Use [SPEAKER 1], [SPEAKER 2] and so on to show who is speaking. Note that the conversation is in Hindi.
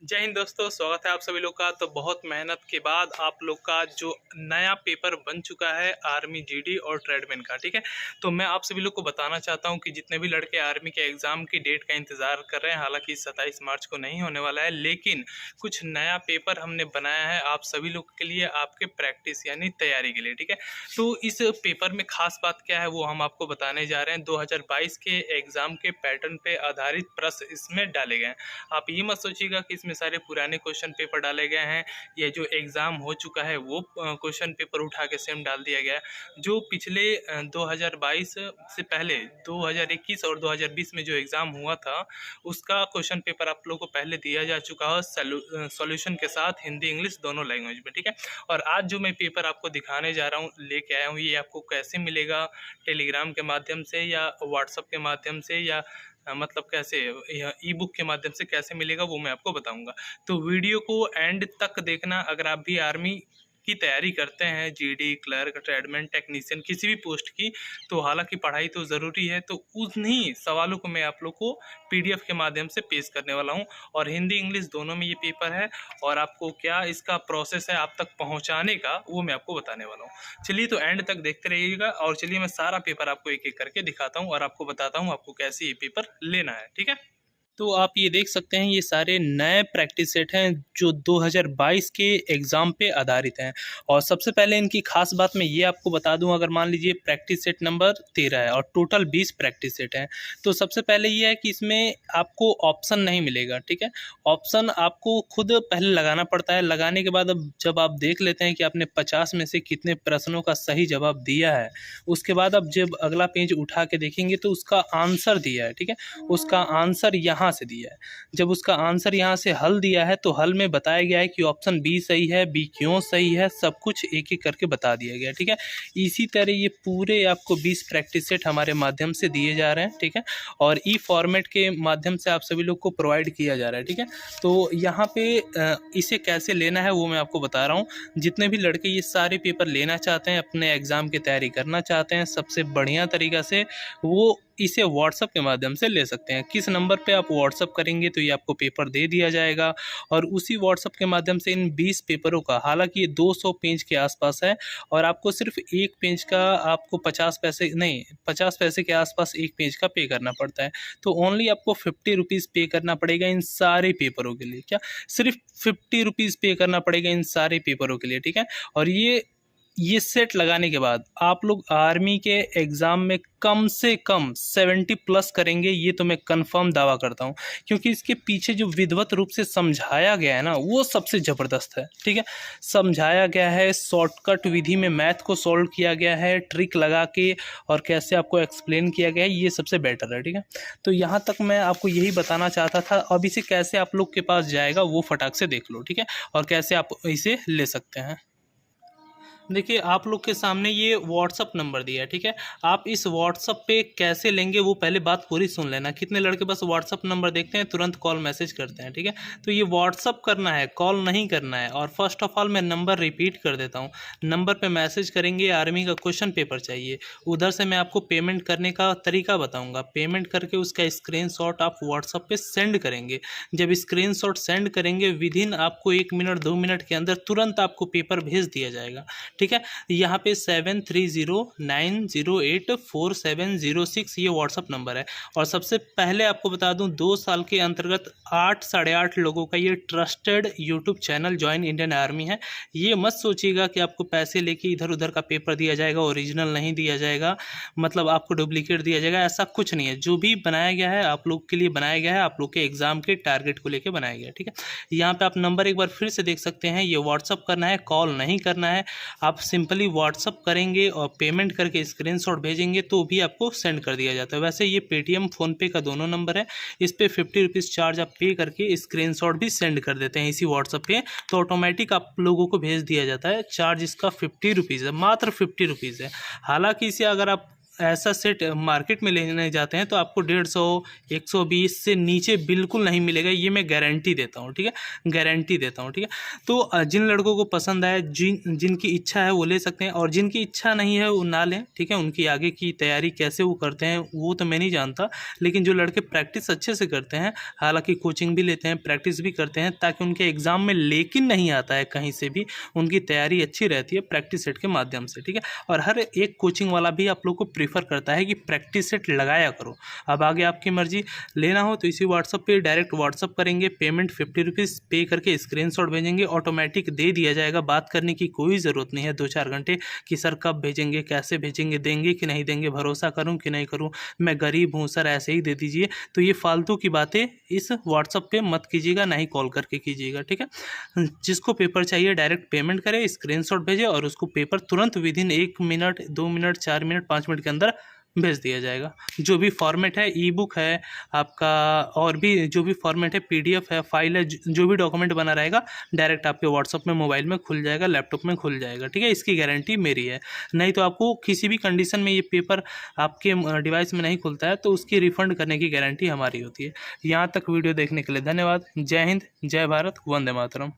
[SPEAKER 1] जय हिंद दोस्तों, स्वागत है आप सभी लोग का। तो बहुत मेहनत के बाद आप लोग का जो नया पेपर बन चुका है आर्मी जीडी और ट्रेडमैन का, ठीक है। तो मैं आप सभी लोग को बताना चाहता हूं कि जितने भी लड़के आर्मी के एग्ज़ाम की डेट का इंतज़ार कर रहे हैं, हालांकि 27 मार्च को नहीं होने वाला है, लेकिन कुछ नया पेपर हमने बनाया है आप सभी लोग के लिए, आपके प्रैक्टिस यानी तैयारी के लिए, ठीक है। तो इस पेपर में खास बात क्या है वो हम आपको बताने जा रहे हैं। 2022 के एग्ज़ाम के पैटर्न पर आधारित प्रश्न इसमें डाले गए हैं। आप ये मत सोचिएगा कि इसमें सारे पुराने क्वेश्चन पेपर डाले गए हैं, ये जो एग्ज़ाम हो चुका है वो क्वेश्चन पेपर उठा के सेम डाल दिया गया है। जो पिछले 2022 से पहले 2021 और 2020 में जो एग्ज़ाम हुआ था उसका क्वेश्चन पेपर आप लोगों को पहले दिया जा चुका है सॉल्यूशन के साथ, हिंदी इंग्लिश दोनों लैंग्वेज में, ठीक है। और आज जो मैं पेपर आपको दिखाने जा रहा हूँ, लेके आया हूँ, ये आपको कैसे मिलेगा, टेलीग्राम के माध्यम से या व्हाट्सएप के माध्यम से या मतलब कैसे ई बुक के माध्यम से कैसे मिलेगा वो मैं आपको बताऊंगा। तो वीडियो को एंड तक देखना। अगर आप भी आर्मी की तैयारी करते हैं, जीडी, क्लर्क, ट्रेडमैन, टेक्नीशियन, किसी भी पोस्ट की, तो हालांकि पढ़ाई तो ज़रूरी है, तो उन्हीं सवालों को मैं आप लोग को पीडीएफ के माध्यम से पेश करने वाला हूं। और हिंदी इंग्लिश दोनों में ये पेपर है, और आपको क्या इसका प्रोसेस है आप तक पहुंचाने का वो मैं आपको बताने वाला हूं। चलिए तो एंड तक देखते रहिएगा, और चलिए मैं सारा पेपर आपको एक एक करके दिखाता हूँ और आपको बताता हूँ आपको कैसे ये पेपर लेना है, ठीक है। तो आप ये देख सकते हैं, ये सारे नए प्रैक्टिस सेट हैं जो 2022 के एग्ज़ाम पे आधारित हैं। और सबसे पहले इनकी खास बात मैं ये आपको बता दूं, अगर मान लीजिए प्रैक्टिस सेट नंबर 13 है और टोटल 20 प्रैक्टिस सेट हैं, तो सबसे पहले ये है कि इसमें आपको ऑप्शन नहीं मिलेगा, ठीक है। ऑप्शन आपको खुद पहले लगाना पड़ता है। लगाने के बाद अब जब आप देख लेते हैं कि आपने 50 में से कितने प्रश्नों का सही जवाब दिया है, उसके बाद अब जब अगला पेज उठा के देखेंगे तो उसका आंसर दिया है, ठीक है। उसका आंसर यहाँ से दिया है। जब उसका आंसर यहाँ से हल दिया है तो हल में बताया गया है कि ऑप्शन बी सही है, बी क्यों सही है, सब कुछ एक एक करके बता दिया गया है, ठीक है। इसी तरह ये पूरे आपको 20 प्रैक्टिस सेट हमारे माध्यम से दिए जा रहे हैं, ठीक है। और ई फॉर्मेट के माध्यम से आप सभी लोग को प्रोवाइड किया जा रहा है, ठीक है। तो यहाँ पे इसे कैसे लेना है वो मैं आपको बता रहा हूँ। जितने भी लड़के ये सारे पेपर लेना चाहते हैं, अपने एग्ज़ाम की तैयारी करना चाहते हैं, सबसे बढ़िया तरीका से वो इसे व्हाट्सएप के माध्यम से ले सकते हैं। किस नंबर पे आप व्हाट्सएप करेंगे तो ये आपको पेपर दे दिया जाएगा, और उसी व्हाट्सएप के माध्यम से इन 20 पेपरों का, हालांकि ये 200 पेज के आसपास है, और आपको सिर्फ एक पेज का आपको 50 पैसे नहीं 50 पैसे के आसपास एक पेज का पे करना पड़ता है। तो ओनली आपको 50 रुपीज़ पे करना पड़ेगा इन सारे पेपरों के लिए। क्या सिर्फ 50 रुपीज़ पे करना पड़ेगा इन सारे पेपरों के लिए, ठीक है। और ये सेट लगाने के बाद आप लोग आर्मी के एग्ज़ाम में कम से कम 70 प्लस करेंगे, ये तो मैं कंफर्म दावा करता हूँ। क्योंकि इसके पीछे जो विधिवत रूप से समझाया गया है ना, वो सबसे ज़बरदस्त है, ठीक है। समझाया गया है, शॉर्टकट विधि में मैथ को सॉल्व किया गया है, ट्रिक लगा के, और कैसे आपको एक्सप्लेन किया गया है, ये सबसे बेटर है, ठीक है। तो यहाँ तक मैं आपको यही बताना चाहता था। अब इसे कैसे आप लोग के पास जाएगा वो फटाक से देख लो, ठीक है, और कैसे आप इसे ले सकते हैं। देखिए, आप लोग के सामने ये व्हाट्सअप नंबर दिया है, ठीक है। आप इस व्हाट्सअप पे कैसे लेंगे वो पहले बात पूरी सुन लेना। कितने लड़के बस व्हाट्सअप नंबर देखते हैं, तुरंत कॉल मैसेज करते हैं, ठीक है। तो ये व्हाट्सअप करना है, कॉल नहीं करना है। और फर्स्ट ऑफ ऑल मैं नंबर रिपीट कर देता हूँ। नंबर पे मैसेज करेंगे, आर्मी का क्वेश्चन पेपर चाहिए। उधर से मैं आपको पेमेंट करने का तरीका बताऊँगा। पेमेंट करके उसका स्क्रीनशॉट आप व्हाट्सअप पर सेंड करेंगे। जब स्क्रीनशॉट सेंड करेंगे, विदिन आपको 1 मिनट 2 मिनट के अंदर तुरंत आपको पेपर भेज दिया जाएगा, ठीक है। यहाँ पे 7309084706 ये व्हाट्सअप नंबर है। और सबसे पहले आपको बता दूं, 2 साल के अंतर्गत 8 साढ़े 8 लोगों का ये trusted YouTube channel join Indian army है। ये मत सोचिएगा कि आपको पैसे लेके इधर उधर का पेपर दिया जाएगा, ओरिजिनल नहीं दिया जाएगा, मतलब आपको डुप्लीकेट दिया जाएगा, ऐसा कुछ नहीं है। जो भी बनाया गया है आप लोग के लिए बनाया गया है, आप लोग के एग्जाम के टारगेट को लेकर बनाया गया है, ठीक है। यहाँ पे आप नंबर एक बार फिर से देख सकते हैं। ये व्हाट्सअप करना है, कॉल नहीं करना है। आप सिंपली व्हाट्सअप करेंगे और पेमेंट करके स्क्रीनशॉट भेजेंगे तो भी आपको सेंड कर दिया जाता है। वैसे ये पेटीएम, फ़ोनपे का दोनों नंबर है। इस पर 50 रुपीज़ चार्ज आप पे करके स्क्रीनशॉट भी सेंड कर देते हैं इसी व्हाट्सअप पे, तो ऑटोमेटिक आप लोगों को भेज दिया जाता है। चार्ज इसका 50 रुपीज़ है, मात्र 50 रुपीज़ है। हालांकि इसे अगर आप ऐसा सेट मार्केट में लेने जाते हैं तो आपको 150 120 से नीचे बिल्कुल नहीं मिलेगा, ये मैं गारंटी देता हूँ, ठीक है, गारंटी देता हूँ, ठीक है। तो जिन लड़कों को पसंद आए, जिनकी इच्छा है वो ले सकते हैं, और जिनकी इच्छा नहीं है वो ना लें, ठीक है। उनकी आगे की तैयारी कैसे वो करते हैं वो तो मैं नहीं जानता, लेकिन जो लड़के प्रैक्टिस अच्छे से करते हैं, हालांकि कोचिंग भी लेते हैं, प्रैक्टिस भी करते हैं, ताकि उनके एग्ज़ाम में लेकिन नहीं आता है कहीं से भी, उनकी तैयारी अच्छी रहती है प्रैक्टिस सेट के माध्यम से, ठीक है। और हर एक कोचिंग वाला भी आप लोग को प्रीफर करता है कि प्रैक्टिस सेट लगाया करो। अब आगे आपकी मर्जी, लेना हो तो इसी व्हाट्सअप पे डायरेक्ट व्हाट्सअप करेंगे, पेमेंट 50 रुपीज़ पे करके स्क्रीनशॉट भेजेंगे, ऑटोमेटिक दे दिया जाएगा। बात करने की कोई ज़रूरत नहीं है 2-4 घंटे कि सर कब भेजेंगे, कैसे भेजेंगे, देंगे कि नहीं देंगे, भरोसा करूं कि नहीं करूं, मैं गरीब हूं सर, ऐसे ही दे दीजिए। तो ये फालतू की बातें इस व्हाट्सअप पे मत कीजिएगा, ना ही कॉल करके कीजिएगा, ठीक है। जिसको पेपर चाहिए डायरेक्ट पेमेंट करे, स्क्रीनशॉट भेजे, और उसको पेपर तुरंत within 1 minute, 2 minute, 4 minute, 5 minute के अंदर भेज दिया जाएगा। जो भी फॉर्मेट है, ई बुक है आपका, और भी जो भी फॉर्मेट है, PDF है, फाइल है, जो भी डॉक्यूमेंट बना रहेगा डायरेक्ट आपके व्हाट्सअप में, मोबाइल में खुल जाएगा, लैपटॉप में खुल जाएगा, ठीक है। इसकी गारंटी मेरी है। नहीं तो आपको किसी भी कंडीशन में ये पेपर आपके डिवाइस में नहीं खुलता है तो उसकी रिफ़ंड करने की गारंटी हमारी होती है। यहाँ तक वीडियो देखने के लिए धन्यवाद। जय हिंद, जय भारत, वंदे मातरम।